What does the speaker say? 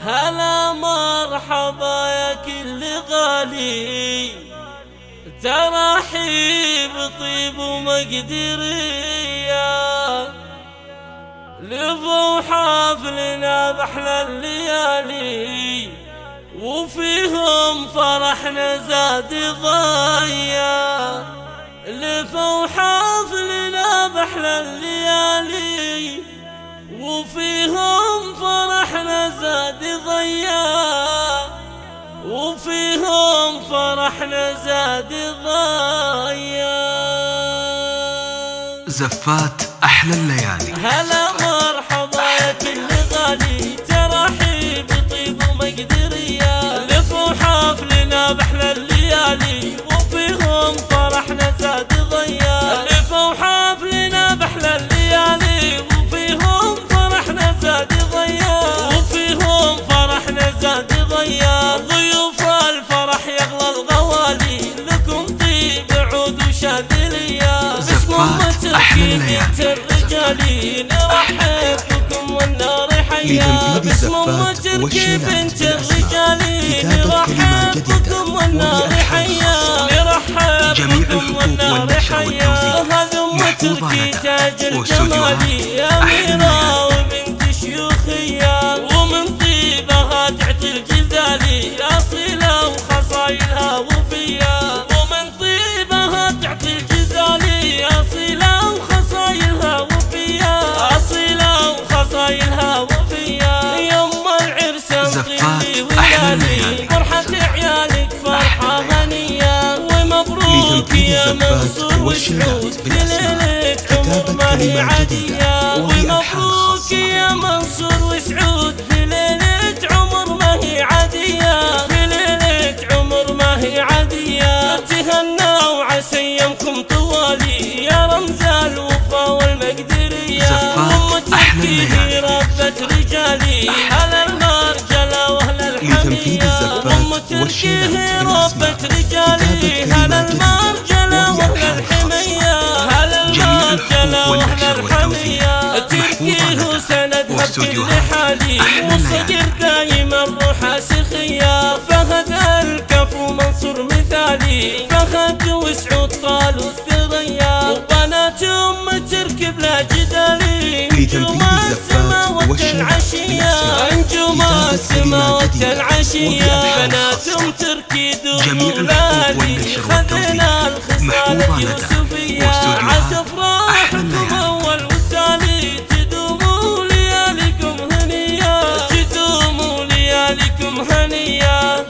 هلا مرحبا يا كل غالي، ترحيب طيب ومقدرية، لفوا حفلنا بأحلى الليالي وفيهم فرحنا زاد ضيا. لفوا حفلنا بأحلى الليالي وفيهم فرحنا زاد ضيا، وفيهم فرحنا زاد ضيا. زفات أحلى الليالي. هلا مرحبا يا كل غالي، ترحيب طيب ومقدرية، لفوا حفلنا بأحلى الليالي وفيهم فرحنا زاد ضيا. لفوا حفلنا بأحلى الليالي وفيهم فرحنا زاد ضيا، وفيهم فرحنا زاد ضيا. ضيوف الفرح يغلى الغوالي، لكم طيب عود وشاذلية. زفات أحلى الليالي. الرجالي نرحب بكم والنار حيا، باسم أم تركي بنت الرجالي نرحب بكم والنار حيا، نرحب بكم والنار حيا. هذا أم تركي تاج الجمالي، أميرة وبنت شيوخية، ومن طيبها تعطي الجزالي، أصيلة وخصايلها وفية. ومن طيبها تعطي الجزالي، أصيلة وخصايلها وفية، أصيلة وخصايلها وفية. يوم العرس انطيلي ولالي، فرحة عيالك فرحة هنية، ومبروك يا منصور وسعود في ليلة عمر ما هي عادية. ومبروك يا منصور وسعود في ليلة عمر ما هي عادية، في ليلة عمر ما هي عادية. تهنى وعسى يمكم طوالي يا رمز الوفا والمقدرية. أم تركي هي ربة رجالي، على المرجلة واهل الحمية. أم تركي هي ربة رجالي، على المرجلة واهل الحمية، على المرجلة واهل الحمية. تركي هو سندها بكل حالي، والصقر دايما روحه سخية. فهد الكفو منصور مثالي، فهد وسعود طالوا الثريا، وبنات أم تركي بلا جدالي. نجوم السماوات العشية، نجوم السماوات العشية. بنات أم تركي دولالي، خذنا الخصال اليوسفية. عسى افراحكم أول والتالي، تدوموا لياليكم هنية، تدوموا لياليكم هنية.